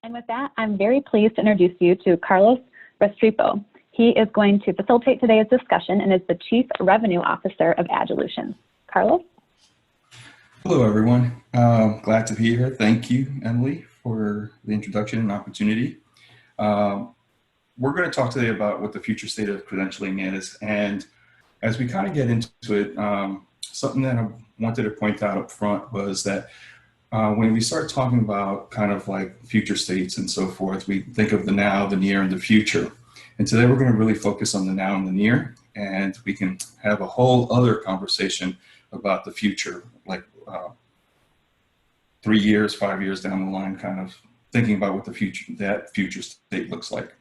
And with that, I'm very pleased to introduce you to Carlos Restrepo. He is going to facilitate today's discussion and is the Chief Revenue Officer of Agolutions. Carlos? Hello, everyone. Glad to be here. Thank you, Emily, for the introduction and opportunity. We're going to talk today about what the future state of credentialing is. And as we kind of get into it, something that I wanted to point out up front was that when we start talking about kind of like future states and so forth, we think of the now, the near, and the future. And today we're going to really focus on the now and the near, and we can have a whole other conversation about the future, like 3 years, 5 years down the line, kind of thinking about what the future, that future state looks like.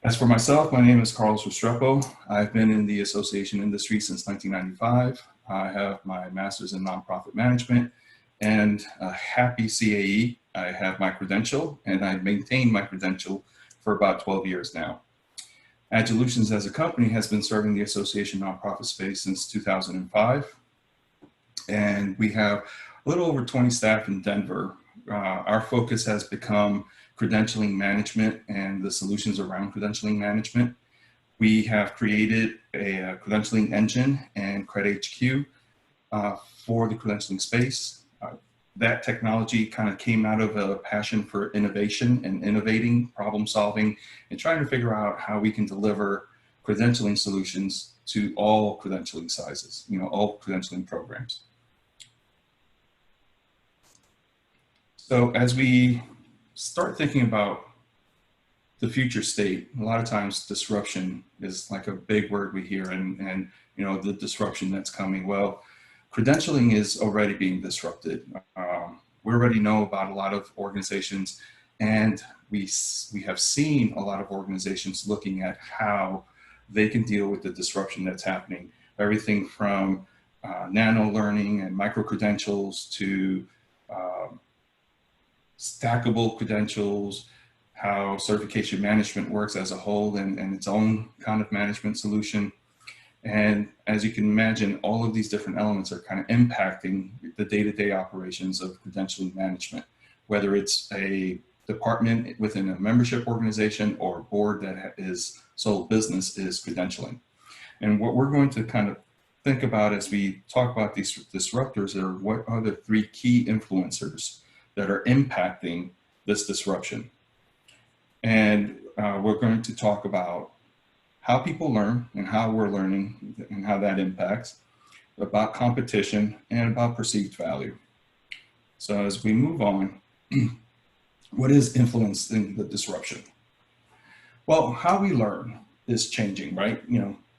As for myself, my name is Carlos Restrepo. I've been in the association industry since 1995. I have my master's in nonprofit management and a happy CAE. I have my credential, and I've maintained my credential for about 12 years now. Agolutions as a company has been serving the association nonprofit space since 2005. And we have a little over 20 staff in Denver. Our focus has become credentialing management and the solutions around credentialing management. We have created a credentialing engine and CredHQ for the credentialing space. That technology kind of came out of a passion for innovation and innovating, problem solving, and trying to figure out how we can deliver credentialing solutions to all credentialing sizes, all credentialing programs. So as we start thinking about the future state, a lot of times disruption is like a big word we hear, and the disruption that's coming. Well, credentialing is already being disrupted. We already know about a lot of organizations, and we have seen a lot of organizations looking at how they can deal with the disruption that's happening. Everything from nano learning and micro credentials to stackable credentials, how certification management works as a whole and its own kind of management solution. And as you can imagine, all of these different elements are kind of impacting the day-to-day operations of credentialing management, whether it's a department within a membership organization or a board that is sole business is credentialing. And what we're going to kind of think about as we talk about these disruptors are what are the three key influencers that are impacting this disruption. And we're going to talk about how people learn and how we're learning and how that impacts, about competition, and about perceived value. So as we move on, what is influencing the disruption? Well, how we learn is changing, right?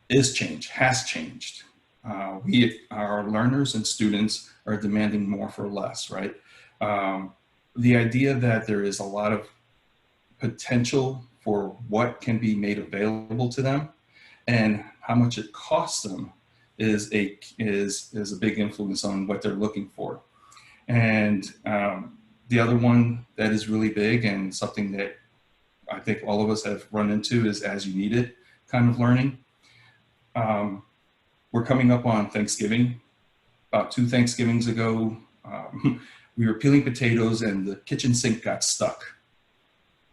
Is change, has changed. Our learners and students are demanding more for less, right? The idea that there is a lot of potential for what can be made available to them and how much it costs them is a big influence on what they're looking for. And the other one that is really big and something that I think all of us have run into is as you need it kind of learning. We're coming up on Thanksgiving. About 2 Thanksgivings ago, we were peeling potatoes and the kitchen sink got stuck.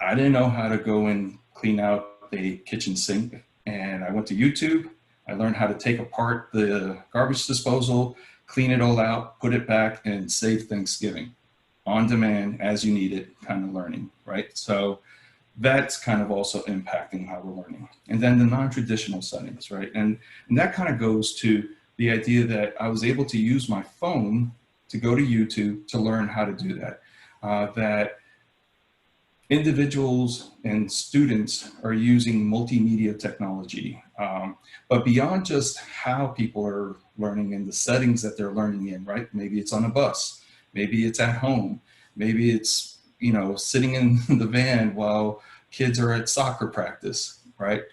I didn't know how to go and clean out a kitchen sink, and I went to YouTube. I learned how to take apart the garbage disposal, clean it all out, put it back, and save Thanksgiving. On demand, as you need it, kind of learning, right? So that's kind of also impacting how we're learning. And then the non-traditional settings, right? And that kind of goes to the idea that I was able to use my phone to go to YouTube to learn how to do that. That individuals and students are using multimedia technology, but beyond just how people are learning and the settings that they're learning in, right? Maybe it's on a bus, maybe it's at home, maybe it's, sitting in the van while kids are at soccer practice, right?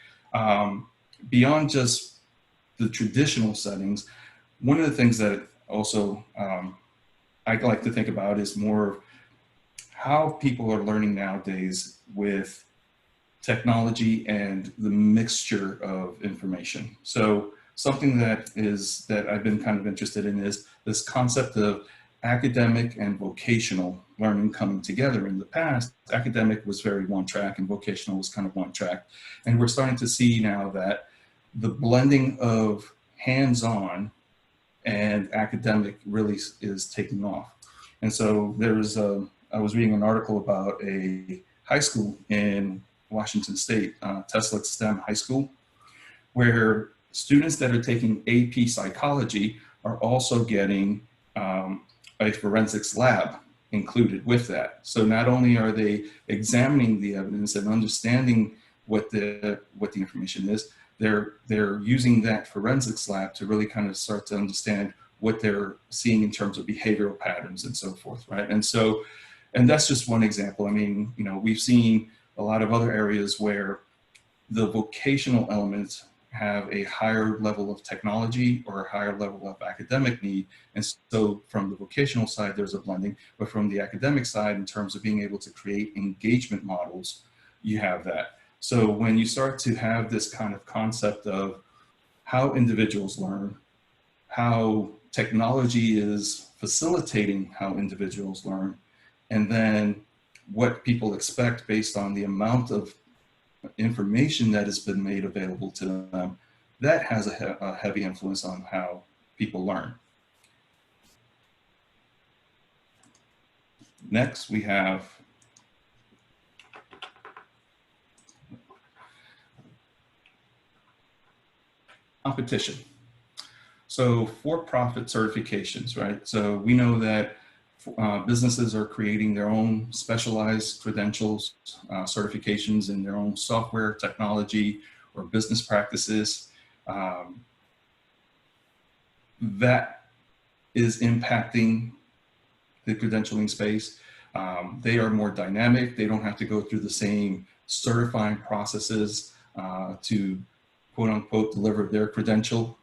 Beyond just the traditional settings, one of the things that also I like to think about is more how people are learning nowadays with technology and the mixture of information. So something that I've been kind of interested in is this concept of academic and vocational learning coming together. In the past, academic was very one track and vocational was kind of one track. And we're starting to see now that the blending of hands-on and academic really is taking off. And so I was reading an article about a high school in Washington State, Tesla STEM High School, where students that are taking AP psychology are also getting a forensics lab included with that. So not only are they examining the evidence and understanding what the information is, they're using that forensics lab to really kind of start to understand what they're seeing in terms of behavioral patterns and so forth, right? And that's just one example. I mean, you know, we've seen a lot of other areas where the vocational elements have a higher level of technology or a higher level of academic need. And so from the vocational side, there's a blending, but from the academic side, in terms of being able to create engagement models, you have that. So when you start to have this kind of concept of how individuals learn, how technology is facilitating how individuals learn, and then what people expect based on the amount of information that has been made available to them, that has a heavy influence on how people learn. Next, we have competition. So for-profit certifications, right? So we know that businesses are creating their own specialized credentials, certifications in their own software, technology, or business practices. That is impacting the credentialing space. They are more dynamic. They don't have to go through the same certifying processes to quote unquote deliver their credential.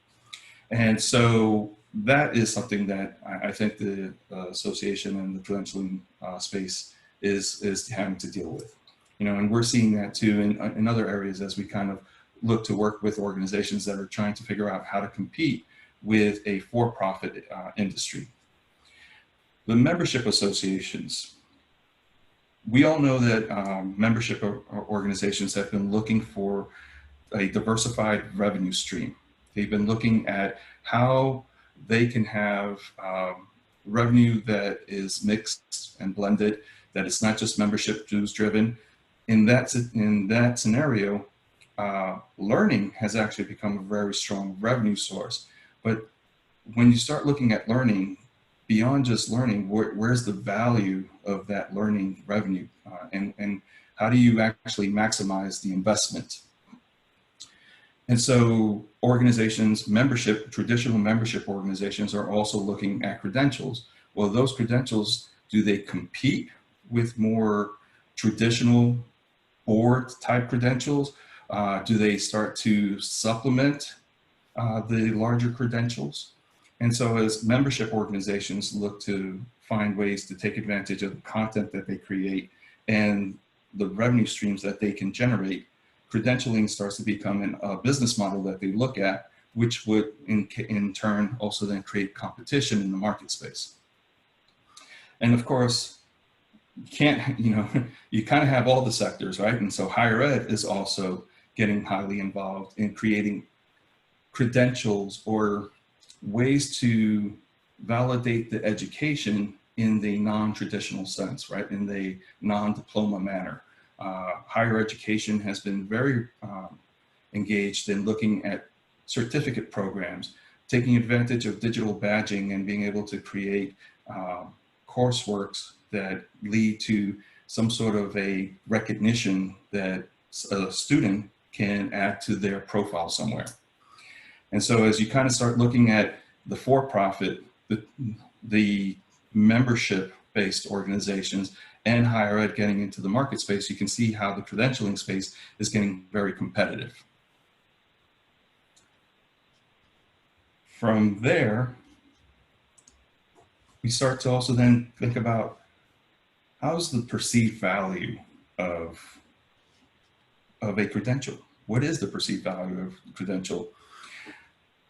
And so that is something that I think the association and the credentialing space is having to deal with. You know, and we're seeing that too in other areas as we kind of look to work with organizations that are trying to figure out how to compete with a for-profit industry. The membership associations. We all know that membership organizations have been looking for a diversified revenue stream. They've been looking at how they can have revenue that is mixed and blended, that it's not just membership dues driven. In that scenario, learning has actually become a very strong revenue source. But when you start looking at learning, beyond just learning, where's the value of that learning revenue? And how do you actually maximize the investment? And so organizations, traditional membership organizations are also looking at credentials. Well, those credentials, do they compete with more traditional board type credentials? Do they start to supplement the larger credentials? And so as membership organizations look to find ways to take advantage of the content that they create and the revenue streams that they can generate, credentialing starts to become a business model that they look at, which would in turn also then create competition in the market space. And of course, you can't, you kind of have all the sectors, right? And so higher ed is also getting highly involved in creating credentials or ways to validate the education in the non-traditional sense, right? In the non-diploma manner. Higher education has been very engaged in looking at certificate programs, taking advantage of digital badging and being able to create courseworks that lead to some sort of a recognition that a student can add to their profile somewhere. And so as you kind of start looking at the for-profit, the membership-based organizations, and higher ed getting into the market space, you can see how the credentialing space is getting very competitive. From there, we start to also then think about how's the perceived value of a credential? What is the perceived value of a credential?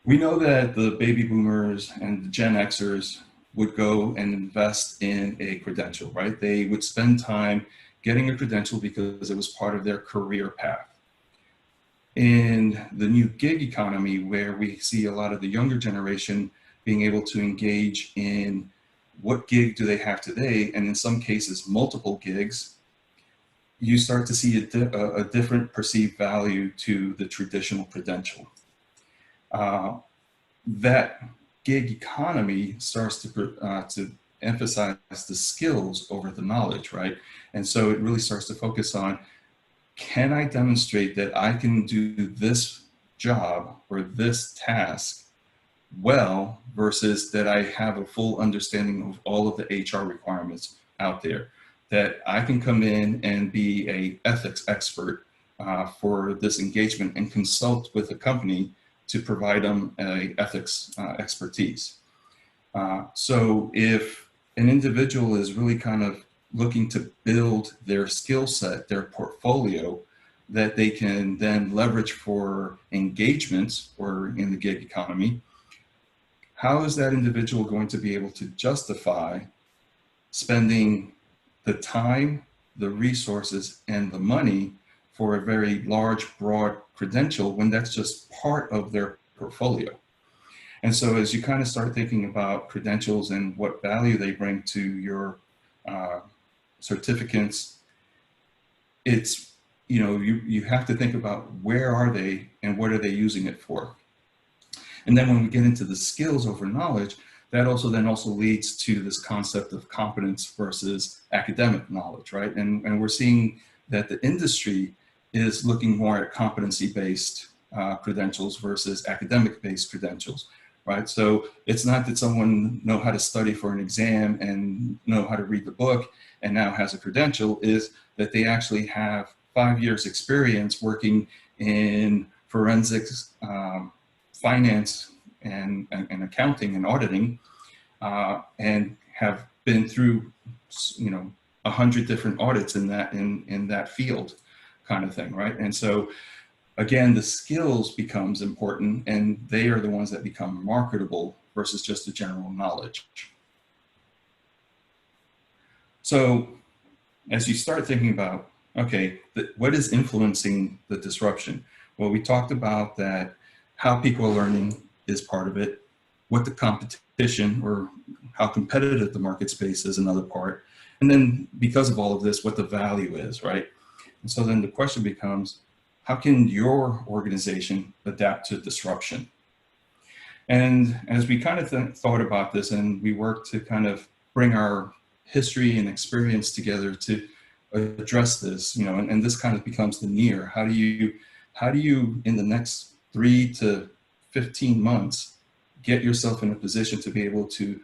We know that the baby boomers and the Gen Xers would go and invest in a credential, right? They would spend time getting a credential because it was part of their career path. In the new gig economy, where we see a lot of the younger generation being able to engage in what gig do they have today, and in some cases multiple gigs, you start to see a different perceived value to the traditional credential. That gig economy starts to emphasize the skills over the knowledge, right? And so it really starts to focus on, can I demonstrate that I can do this job or this task well, versus that I have a full understanding of all of the HR requirements out there, that I can come in and be a ethics expert for this engagement and consult with a company to provide them a ethics expertise. So if an individual is really kind of looking to build their skill set, their portfolio, that they can then leverage for engagements or in the gig economy, how is that individual going to be able to justify spending the time, the resources, and the money for a very large, broad credential when that's just part of their portfolio? And so as you kind of start thinking about credentials and what value they bring to your certificates, it's, you have to think about where are they and what are they using it for? And then when we get into the skills over knowledge, that also leads to this concept of competence versus academic knowledge, right? And we're seeing that the industry is looking more at competency-based credentials versus academic-based credentials, right? So it's not that someone know how to study for an exam and know how to read the book and now has a credential, is that they actually have 5 years experience working in forensics, finance, and accounting and auditing, and have been through 100 different audits in that field, kind of thing, right? And so again, the skills becomes important, and they are the ones that become marketable versus just the general knowledge. So as you start thinking about, okay, what is influencing the disruption? Well, we talked about that how people are learning is part of it, what the competition or how competitive the market space is another part, and then because of all of this, what the value is, right? And so then the question becomes, how can your organization adapt to disruption? And as we kind of thought about this, and we worked to kind of bring our history and experience together to address this, and this kind of becomes the near. How do you in the next 3 to 15 months get yourself in a position to be able to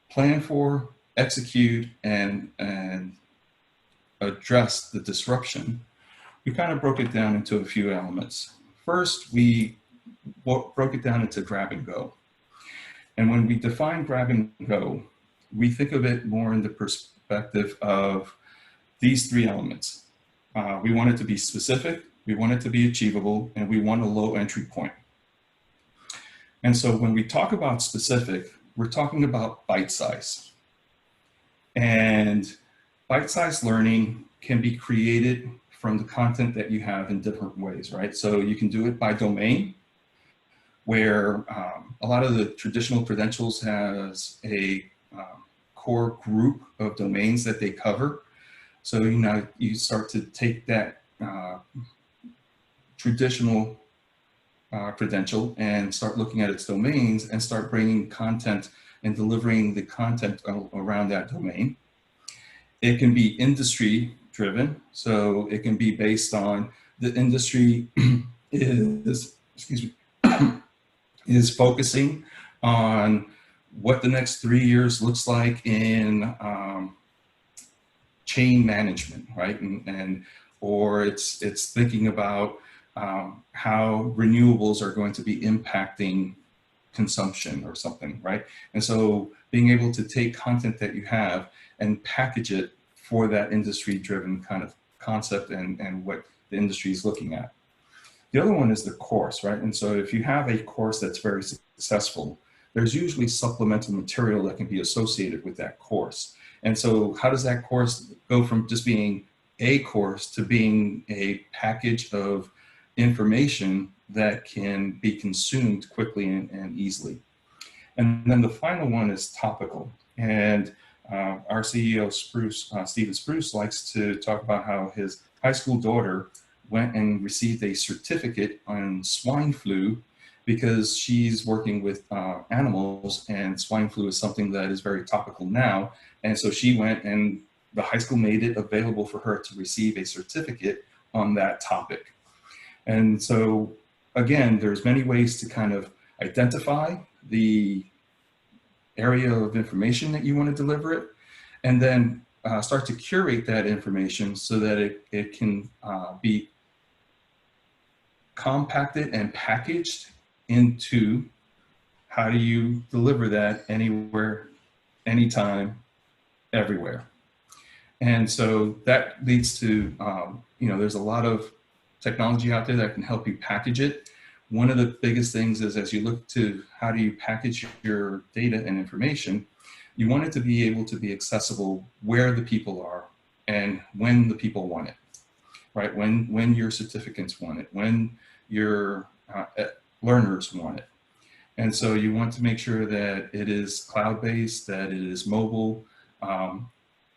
plan for, execute, and address the disruption? We kind of broke it down into a few elements. First, we broke it down into grab and go. And when we define grab and go, we think of it more in the perspective of these 3 elements. We want it to be specific, we want it to be achievable, and we want a low entry point. And so when we talk about specific, we're talking about bite size. And bite size learning can be created from the content that you have in different ways, right? So you can do it by domain, where a lot of the traditional credentials has a core group of domains that they cover. So you start to take that traditional credential and start looking at its domains and start bringing content and delivering the content around that domain. It can be industry driven, so it can be based on the industry is focusing on what the next 3 years looks like in chain management, right? Or it's thinking about how renewables are going to be impacting consumption or something, right? And so being able to take content that you have and package it for that industry-driven kind of concept and what the industry is looking at. The other one is the course, right? And so if you have a course that's very successful, there's usually supplemental material that can be associated with that course. And so how does that course go from just being a course to being a package of information that can be consumed quickly and easily? And then the final one is topical. And our CEO, Stephen Spruce, likes to talk about how his high school daughter went and received a certificate on swine flu because she's working with animals, and swine flu is something that is very topical now. And so she went, and the high school made it available for her to receive a certificate on that topic. And so, again, there's many ways to kind of identify the area of information that you want to deliver it, and then start to curate that information so that it can be compacted and packaged into how do you deliver that anywhere, anytime, everywhere. And so that leads to, there's a lot of technology out there that can help you package it. One of the biggest things is, as you look to how do you package your data and information, you want it to be able to be accessible where the people are and when the people want it, right? When your certificates want it, when your learners want it. And so you want to make sure that it is cloud-based, that it is mobile.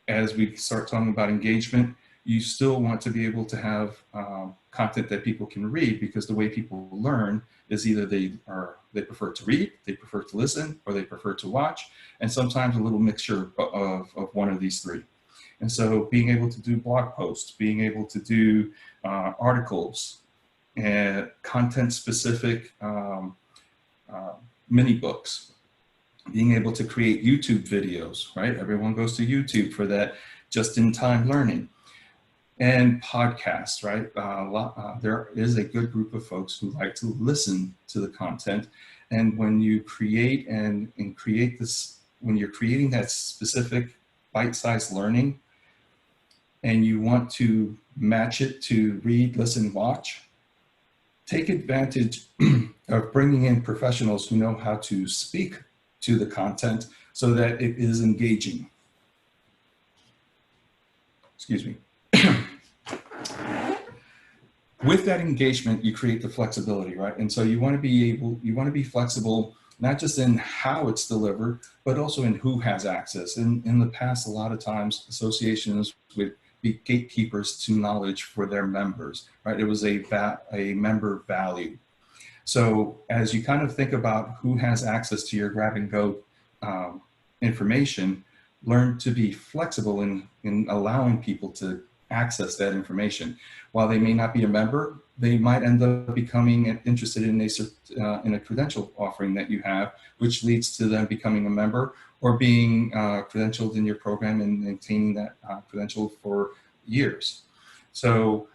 As we start talking about engagement, you still want to be able to have content that people can read, because the way people learn is either they prefer to read, they prefer to listen, or they prefer to watch, and sometimes a little mixture of one of these three. And so being able to do blog posts, being able to do articles, and content-specific mini books, being able to create YouTube videos, right? Everyone goes to YouTube for that just-in-time learning. And podcasts, right? There is a good group of folks who like to listen to the content. And when you create and create this, when you're creating that specific bite-sized learning and you want to match it to read, listen, watch, take advantage of bringing in professionals who know how to speak to the content so that it is engaging. Excuse me. With that engagement, you create the flexibility, right? And so you want to be flexible, not just in how it's delivered, but also in who has access. In the past, a lot of times, associations would be gatekeepers to knowledge for their members, right? It was a member value. So as you kind of think about who has access to your grab and go information, learn to be flexible in allowing people to access that information. While they may not be a member, they might end up becoming interested in a credential offering that you have, which leads to them becoming a member or being credentialed in your program and maintaining that credential for years. So,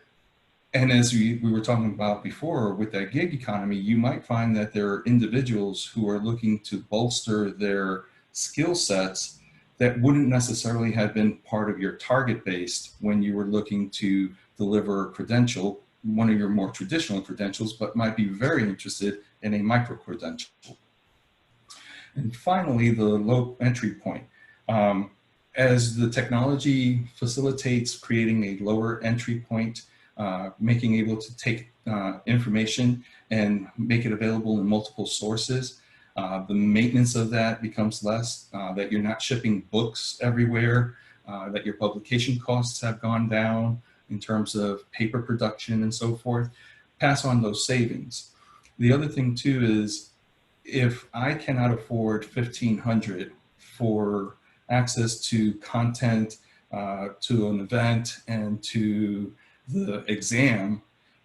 and as we were talking about before with that gig economy, you might find that there are individuals who are looking to bolster their skill sets that wouldn't necessarily have been part of your target base when you were looking to deliver a credential, one of your more traditional credentials, but might be very interested in a micro credential. And finally, the low entry point. As the technology facilitates creating a lower entry point, making able to take information and make it available in multiple sources, the maintenance of that becomes less, that you're not shipping books everywhere, that your publication costs have gone down in terms of paper production and so forth. Pass on those savings. The other thing too is, if I cannot afford $1,500 for access to content, to an event, and to the exam,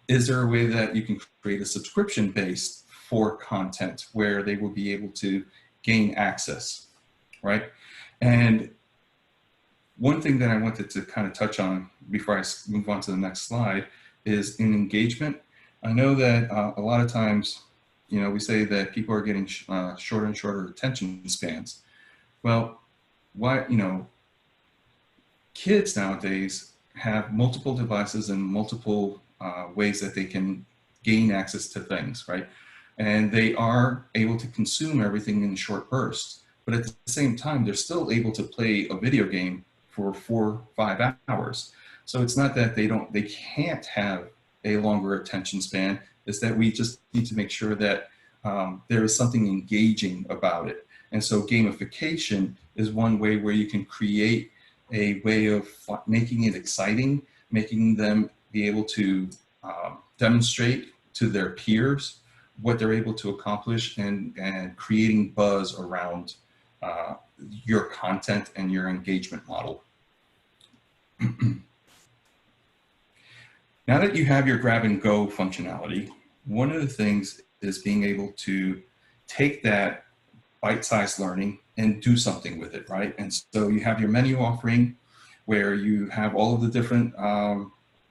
is there a way that you can create a subscription based for content where they will be able to gain access, right? And one thing that I wanted to kind of touch on before I move on to the next slide is in engagement. I know that a lot of times, we say that people are getting shorter and shorter attention spans. Well, kids nowadays have multiple devices and multiple ways that they can gain access to things, right? and they are able to consume everything in short bursts. But at the same time, they're still able to play a video game for 4 or 5 hours. So it's not that they can't have a longer attention span. It's that we just need to make sure that there is something engaging about it. And so gamification is one way where you can create a way of making it exciting, making them be able to demonstrate to their peers what they're able to accomplish, and creating buzz around your content and your engagement model. Now that you have your grab and go functionality, one of the things is being able to take that bite-sized learning and do something with it, right? And so you have your menu offering where you have all of the different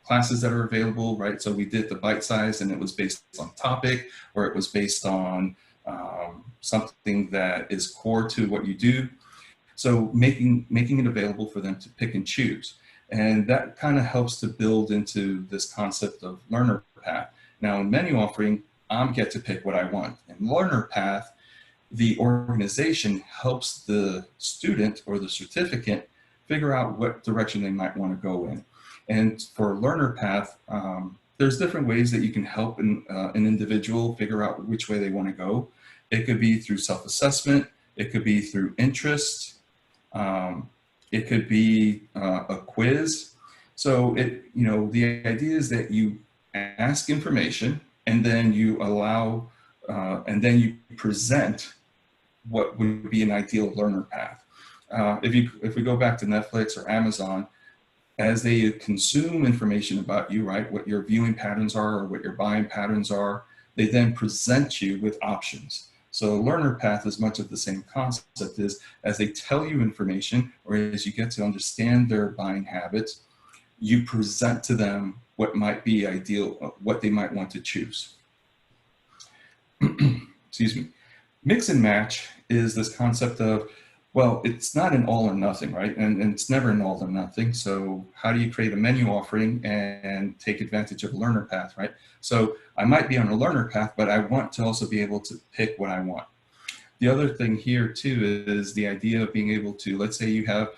classes that are available, right? So we did the bite-size and it was based on topic, or it was based on something that is core to what you do. So making it available for them to pick and choose. And that kind of helps to build into this concept of learner path. Now in menu offering, I get to pick what I want. In learner path, the organization helps the student or the certificant figure out what direction they might want to go in. And for learner path, there's different ways that you can help an individual figure out which way they want to go. It could be through self-assessment. It could be through interest. It could be a quiz. So the idea is that you ask information and then you allow, and then you present what would be an ideal learner path. If we go back to Netflix or Amazon, as they consume information about you, right, what your viewing patterns are or what your buying patterns are, they then present you with options. So learner path is much of the same concept. Is as they tell you information, or as you get to understand their buying habits, you present to them what might be ideal, what they might want to choose. Excuse me. Mix and match is this concept of, well, it's not an all or nothing, right? And it's never an all or nothing. So how do you create a menu offering and take advantage of a learner path, right? So I might be on a learner path, but I want to also be able to pick what I want. The other thing here too is the idea of being able to, let's say you have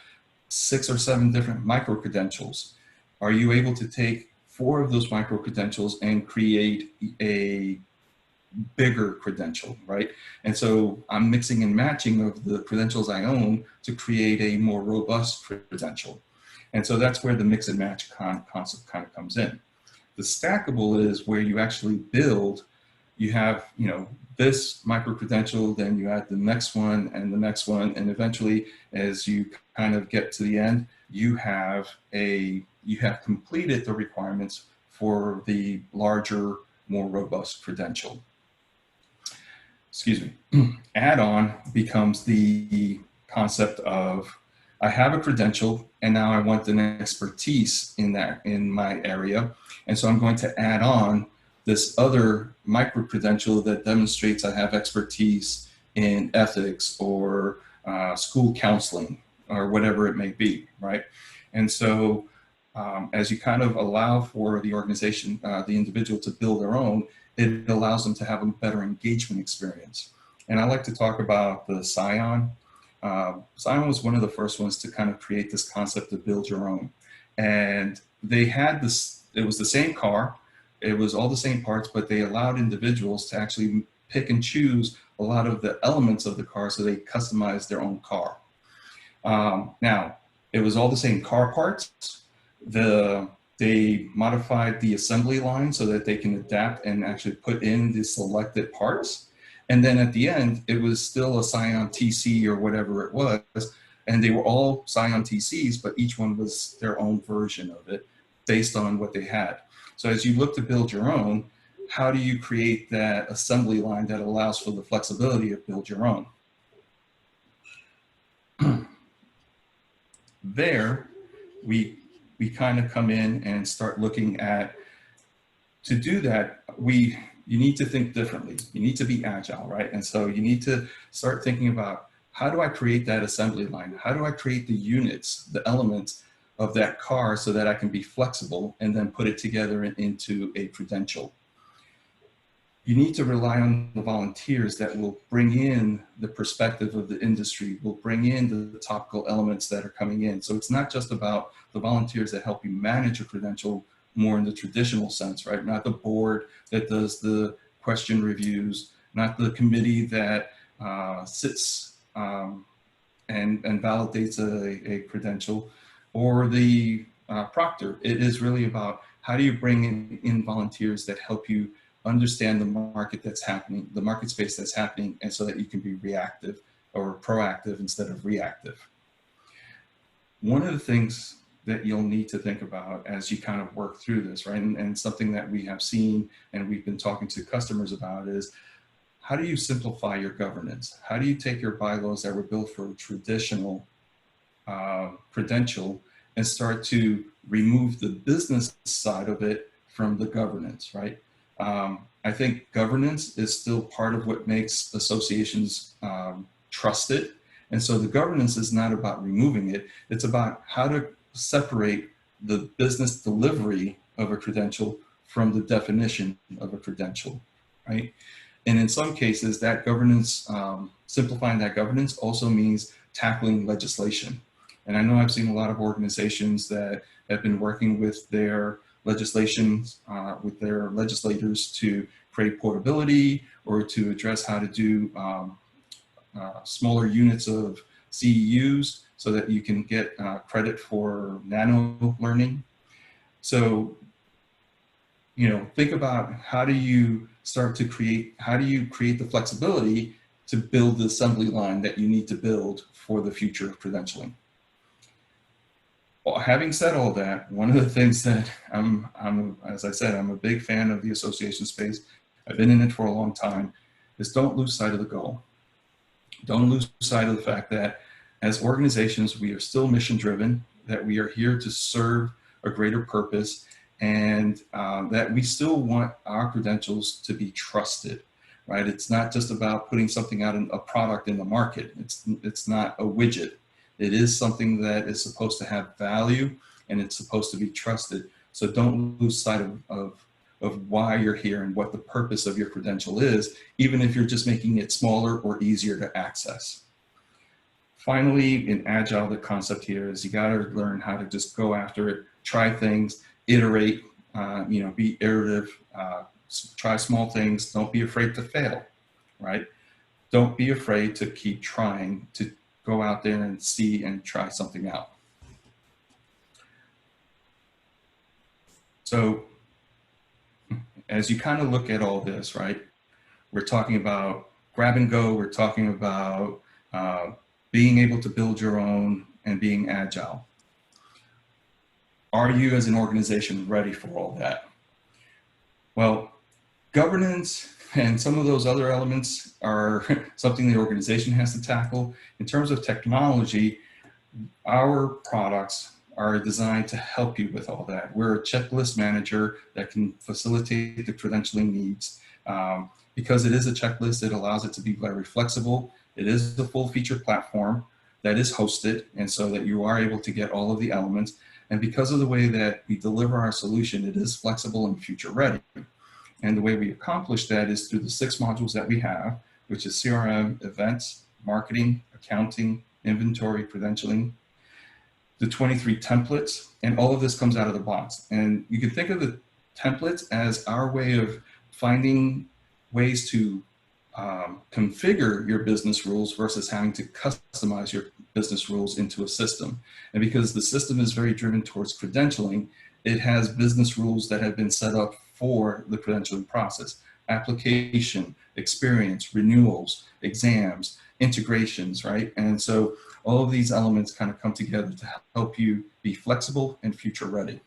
6 or 7 different micro-credentials. Are you able to take 4 of those micro-credentials and create a bigger credential, right? And so I'm mixing and matching of the credentials I own to create a more robust credential. And so that's where the mix and match concept kind of comes in. The stackable is where you actually build, you have, this micro credential, then you add the next one and the next one, and eventually as you kind of get to the end, you have completed the requirements for the larger, more robust credential. Excuse me. Add-on becomes the concept of, I have a credential and now I want an expertise in my area. And so I'm going to add on this other micro credential that demonstrates I have expertise in ethics or school counseling or whatever it may be, right? And so as you kind of allow for the organization, the individual to build their own, it allows them to have a better engagement experience. And I like to talk about the Scion. Scion was one of the first ones to kind of create this concept of build your own. And they had this, it was the same car, it was all the same parts, but they allowed individuals to actually pick and choose a lot of the elements of the car so they customized their own car. Now, it was all the same car parts. They modified the assembly line so that they can adapt and actually put in the selected parts. And then at the end, it was still a Scion TC or whatever it was. And they were all Scion TCs, but each one was their own version of it based on what they had. So as you look to build your own, how do you create that assembly line that allows for the flexibility of build your own? There, we kind of come in and start looking at, to do that, you need to think differently. You need to be agile, right? And so you need to start thinking about, how do I create that assembly line? How do I create the units, the elements of that car so that I can be flexible and then put it together into a credential? you need to rely on the volunteers that will bring in the perspective of the industry, will bring in the topical elements that are coming in. So it's not just about the volunteers that help you manage a credential more in the traditional sense, right? Not the board that does the question reviews, not the committee that sits and validates a credential, or the proctor. It is really about how do you bring in volunteers that help you understand the market that's happening, the market space that's happening, and so that you can be reactive or proactive instead of reactive. One of the things that you'll need to think about as you kind of work through this, right, and something that we have seen and we've been talking to customers about is, how do you simplify your governance? How do you take your bylaws that were built for a traditional credential and start to remove the business side of it from the governance, right? I think governance is still part of what makes associations trusted. And so the governance is not about removing it. It's about how to separate the business delivery of a credential from the definition of a credential, right? And in some cases, that governance, simplifying that governance also means tackling legislation. And I know I've seen a lot of organizations that have been working with their legislations, with their legislators to create portability or to address how to do smaller units of CEUs so that you can get credit for nano learning. So, you know, think about how do you start to create, how do you create the flexibility to build the assembly line that you need to build for the future of credentialing. Well, having said all that, one of the things that as I said, I'm a big fan of the association space. I've been in it for a long time, is don't lose sight of the goal. Don't lose sight of the fact that as organizations, we are still mission driven, that we are here to serve a greater purpose, and that we still want our credentials to be trusted, right? It's not just about putting something out in a product in the market. It's not a widget. It is something that is supposed to have value and it's supposed to be trusted. So don't lose sight of why you're here and what the purpose of your credential is, even if you're just making it smaller or easier to access. Finally, in Agile, the concept here is you got to learn how to just go after it, try things, iterate, you know, be iterative, try small things. Don't be afraid to fail, right? Don't be afraid to keep trying, to go out there and see and try something out. So as you kind of look at all this, right, we're talking about grab and go, we're talking about being able to build your own and being agile. Are you as an organization ready for all that? Well, governance and some of those other elements are something the organization has to tackle. In terms of technology, our products are designed to help you with all that. We're a checklist manager that can facilitate the credentialing needs. Because it is a checklist, it allows it to be very flexible. It is a full feature platform that is hosted, and so that you are able to get all of the elements. And because of the way that we deliver our solution, it is flexible and future ready. And the way we accomplish that is through the 6 modules that we have, which is CRM, events, marketing, accounting, inventory, credentialing, the 23 templates, and all of this comes out of the box. And you can think of the templates as our way of finding ways to configure your business rules versus having to customize your business rules into a system. And because the system is very driven towards credentialing, it has business rules that have been set up for the credentialing process: application, experience, renewals, exams, integrations, right? And so all of these elements kind of come together to help you be flexible and future ready.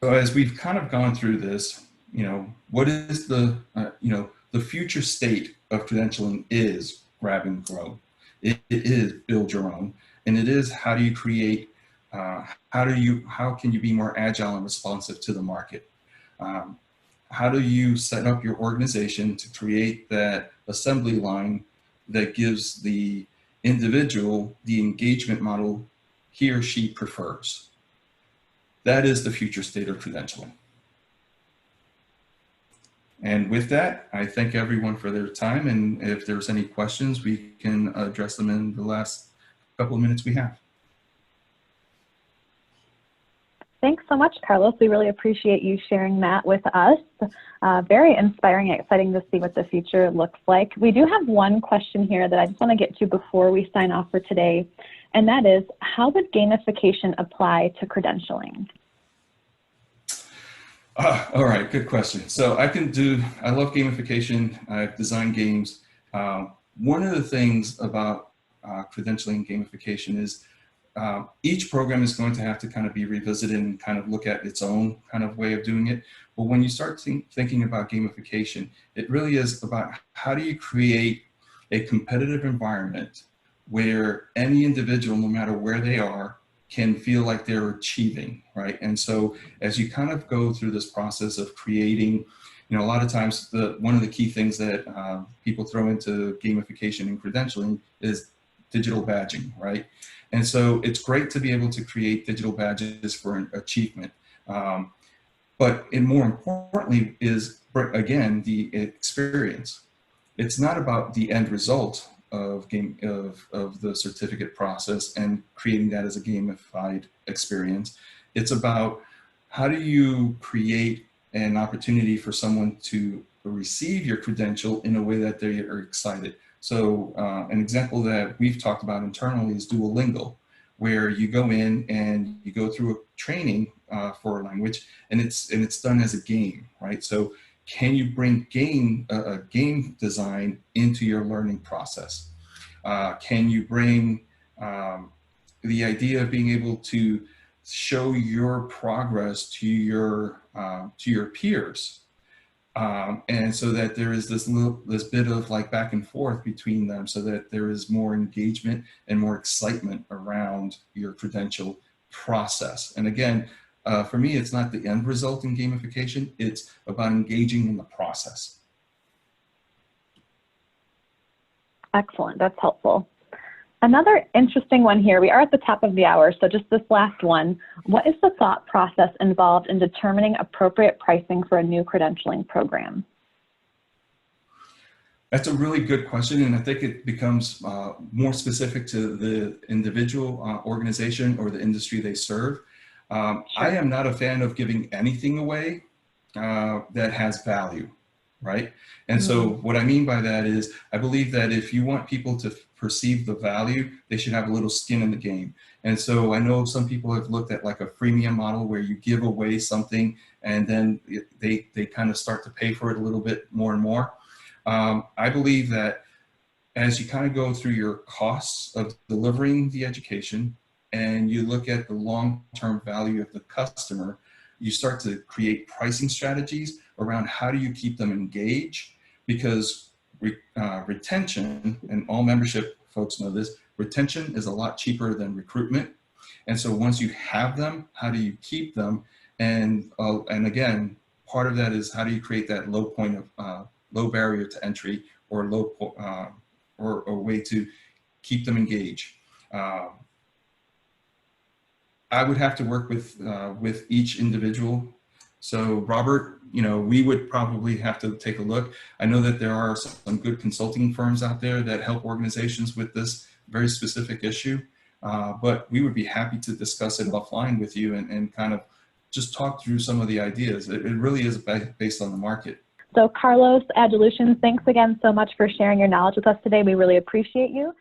So as we've kind of gone through this, you know, what is the, you know, the future state of credentialing is grab and grow. It is build your own, and it is how do you create, how can you be more agile and responsive to the market? How do you set up your organization to create that assembly line that gives the individual the engagement model he or she prefers? That is the future state of credentialing. And with that, I thank everyone for their time. And if there's any questions, we can address them in the last couple of minutes we have. Thanks so much, Carlos. We really appreciate you sharing that with us. Very inspiring and exciting to see what the future looks like. We do have one question here that I just want to get to before we sign off for today, and that is, how would gamification apply to credentialing? All right, good question. So I love gamification. I've designed games. One of the things about credentialing gamification is each program is going to have to kind of be revisited and kind of look at its own kind of way of doing it. But when you start thinking about gamification, it really is about how do you create a competitive environment where any individual, no matter where they are, can feel like they're achieving, right? And so as you kind of go through this process of creating, a lot of times one of the key things that people throw into gamification and credentialing is digital badging, right? And so it's great to be able to create digital badges for an achievement. But more importantly is, again, the experience. It's not about the end result of the certificate process and creating that as a gamified experience. It's about how do you create an opportunity for someone to receive your credential in a way that they are excited. So an example that we've talked about internally is Duolingo, where you go in and you go through a training for a language, and it's done as a game, right? So can you bring a game design into your learning process? Can you bring the idea of being able to show your progress to your peers? And so that there is this bit of like back and forth between them, so that there is more engagement and more excitement around your credential process. And again, for me, it's not the end result in gamification, it's about engaging in the process. Excellent, that's helpful. Another interesting one here, we are at the top of the hour, so just this last one. What is the thought process involved in determining appropriate pricing for a new credentialing program? That's a really good question, and I think it becomes more specific to the individual organization or the industry they serve. Sure. I am not a fan of giving anything away that has value, right? And so what I mean by that is, I believe that if you want people to perceive the value, they should have a little skin in the game. And so I know some people have looked at like a freemium model where you give away something and then they kind of start to pay for it a little bit more and more. I believe that as you kind of go through your costs of delivering the education and you look at the long-term value of the customer, you start to create pricing strategies around how do you keep them engaged, because retention, and all membership folks know this, retention is a lot cheaper than recruitment. And so once you have them, how do you keep them? And again, part of that is how do you create that low point of low barrier to entry, or or a way to keep them engaged. I would have to work with each individual. So Robert, we would probably have to take a look. I know that there are some good consulting firms out there that help organizations with this very specific issue, but we would be happy to discuss it offline with you and kind of just talk through some of the ideas. It really is based on the market. So Carlos, Adjolutions, thanks again so much for sharing your knowledge with us today. We really appreciate you.